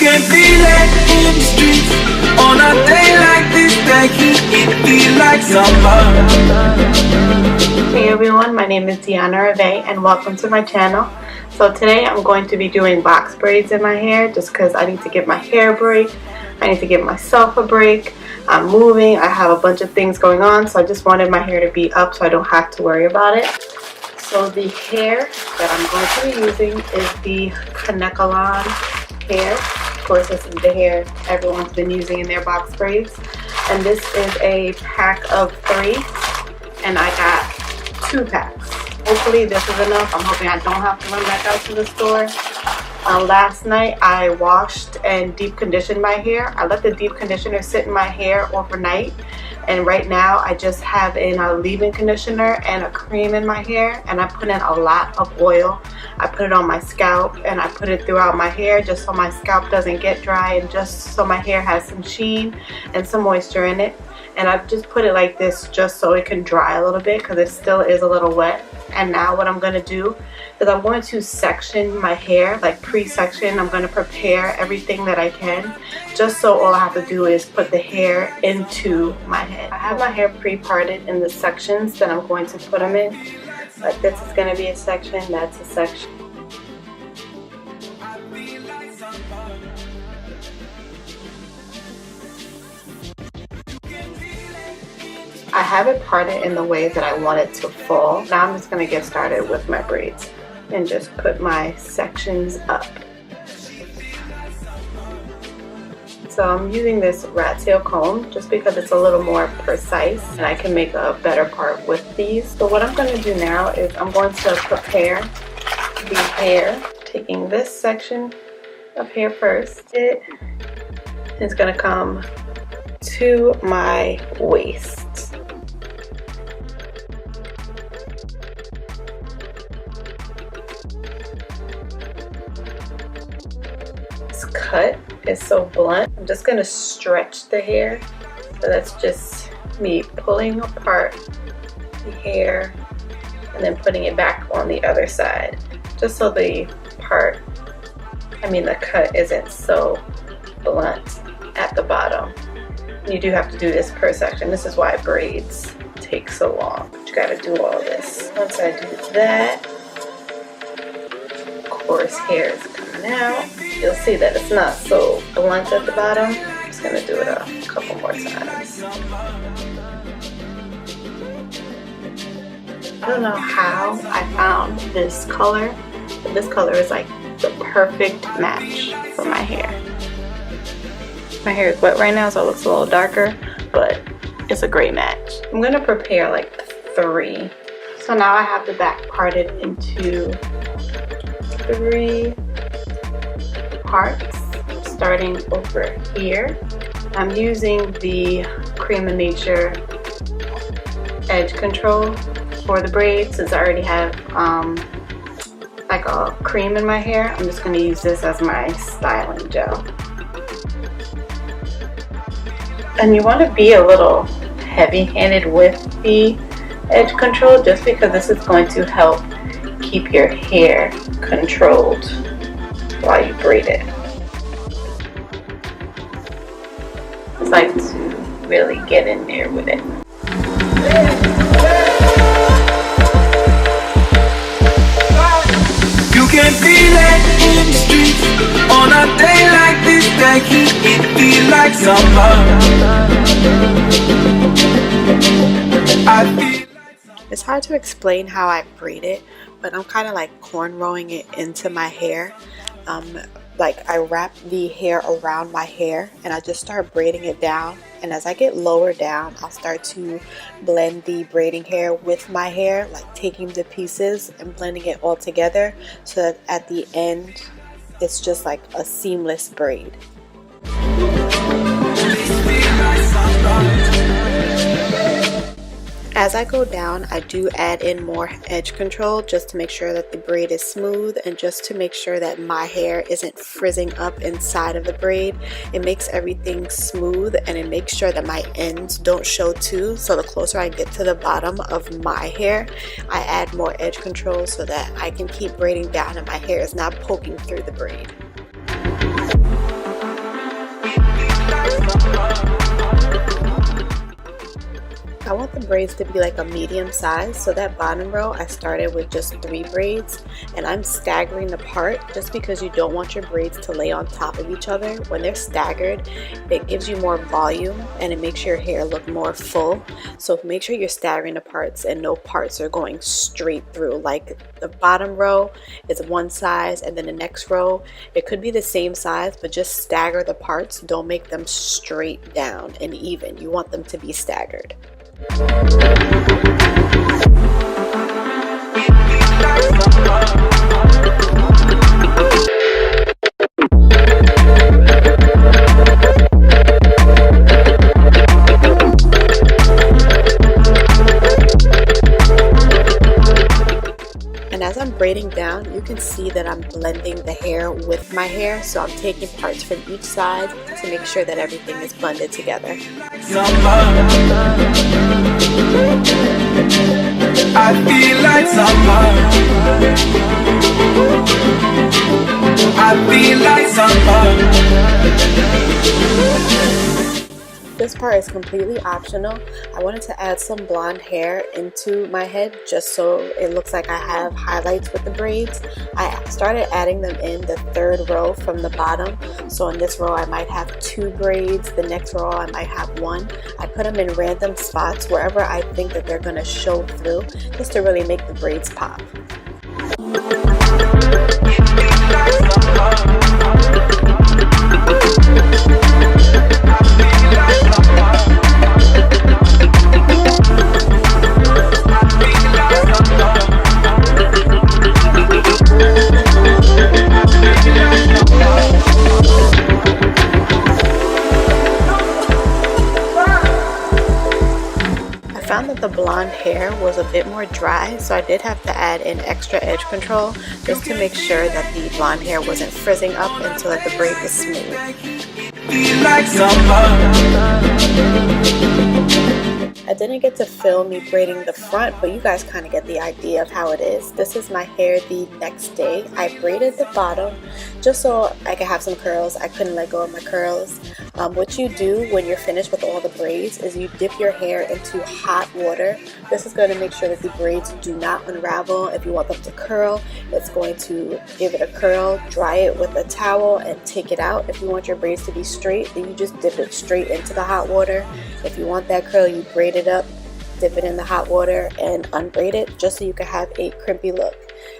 can feel it in the streets. On a day like this, that heat, it feel like summer. Hey everyone, my name is DeannaReveEx and welcome to my channel. So today I'm going to be doing box braids in my hair just because I need to give my hair a break. I need to give myself a break. I'm moving. I have a bunch of things going on, so I just wanted my hair to be up so I don't have to worry about it. So the hair that I'm going to be using is the Kanekalon hair. Of course, this is the hair everyone's been using in their box braids. And this is a pack of 3, and I got 2 packs. Hopefully this is enough. I'm hoping I don't have to run back out to the store. Last night I washed and deep conditioned my hair. I let the deep conditioner sit in my hair overnight, and right now I just have in a leave-in conditioner and a cream in my hair, and I put in a lot of oil. I put it on my scalp and I put it throughout my hair just so my scalp doesn't get dry and just so my hair has some sheen and some moisture in it. And I've just put it like this just so it can dry a little bit because it still is a little wet. And now what I'm going to do is I'm going to section my hair, like pre-section. I'm going to prepare everything that I can just so all I have to do is put the hair into my head. I have my hair pre-parted in the sections that I'm going to put them in. Like this is going to be a section, that's a section. I have it parted in the way that I want it to fall. Now I'm just going to get started with my braids and just put my sections up. So I'm using this rat tail comb just because it's a little more precise and I can make a better part with these. So what I'm going to do now is I'm going to prepare the hair, taking this section of hair first. It is going to come to my waist. This cut is so blunt. I'm just going to stretch the hair. So that's just me pulling apart the hair and then putting it back on the other side. Just so the cut isn't so blunt at the bottom. You do have to do this per section. This is why braids take so long. But you gotta do all this. Once I do that, of course, hair is coming out. You'll see that it's not so blunt at the bottom. I'm just gonna do it a couple more times. I don't know how I found this color, but this color is like the perfect match for my hair. My hair is wet right now, so it looks a little darker, but it's a great match. I'm gonna prepare like 3. So now I have the back parted into 3 parts, starting over here. I'm using the Creme of Nature edge control for the braids since I already have like a cream in my hair. I'm just gonna use this as my styling gel. And you want to be a little heavy-handed with the edge control just because this is going to help keep your hair controlled while you braid it. It's like to really get in there with it. You can feel it in the streets. On a day like this, that heat, it feel like summer. It's hard to explain how I braid it, but I'm kind of like cornrowing it into my hair. Like I wrap the hair around my hair and I just start braiding it down, and as I get lower down I'll start to blend the braiding hair with my hair, like taking the pieces and blending it all together so that at the end it's just like a seamless braid. As I go down, I do add in more edge control just to make sure that the braid is smooth and just to make sure that my hair isn't frizzing up inside of the braid. It makes everything smooth and it makes sure that my ends don't show too. So the closer I get to the bottom of my hair, I add more edge control so that I can keep braiding down and my hair is not poking through the braid. I want the braids to be like a medium size, so that bottom row I started with just 3 braids, and I'm staggering the part just because you don't want your braids to lay on top of each other. When they're staggered, it gives you more volume and it makes your hair look more full. So make sure you're staggering the parts and no parts are going straight through. Like the bottom row is one size and then the next row, it could be the same size, but just stagger the parts. Don't make them straight down and even. You want them to be staggered. And as I'm braiding down, you can see that I'm blending the hair with my hair, so I'm taking parts from each side to make sure that everything is blended together. I feel like summer. I feel like summer. This part is completely optional. I wanted to add some blonde hair into my head just so it looks like I have highlights with the braids. I started adding them in the 3rd row from the bottom. So in this row I might have 2 braids, the next row I might have 1. I put them in random spots wherever I think that they're going to show through, just to really make the braids pop. I found that the blonde hair was a bit more dry, so I did have to add in extra edge control just to make sure that the blonde hair wasn't frizzing up and so that the braid was smooth. I didn't get to film me braiding the front, but you guys kind of get the idea of how it is. This is my hair the next day. I braided the bottom just so I could have some curls. I couldn't let go of my curls. What you do when you're finished with all the braids is you dip your hair into hot water. This is going to make sure that the braids do not unravel. If you want them to curl, it's going to give it a curl. Dry it with a towel and take it out. If you want your braids to be straight, then you just dip it straight into the hot water. If you want that curl, you braid it up, dip it in the hot water and unbraid it just so you can have a crimpy look.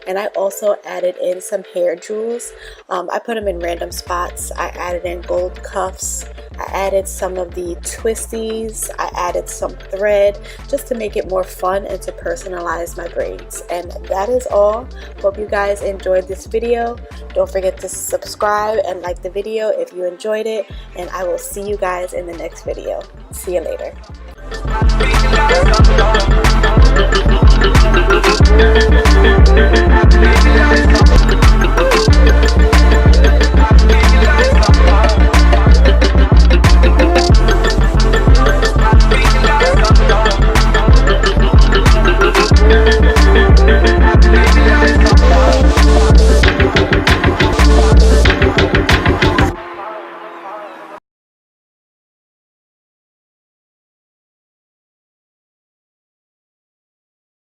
And I also added in some hair jewels. I put them in random spots. I added in gold cuffs. I added some of the twisties. I added some thread just to make it more fun and to personalize my braids. And that is all. Hope you guys enjoyed this video. Don't forget to subscribe and like the video if you enjoyed it. And I will see you guys in the next video. See you later.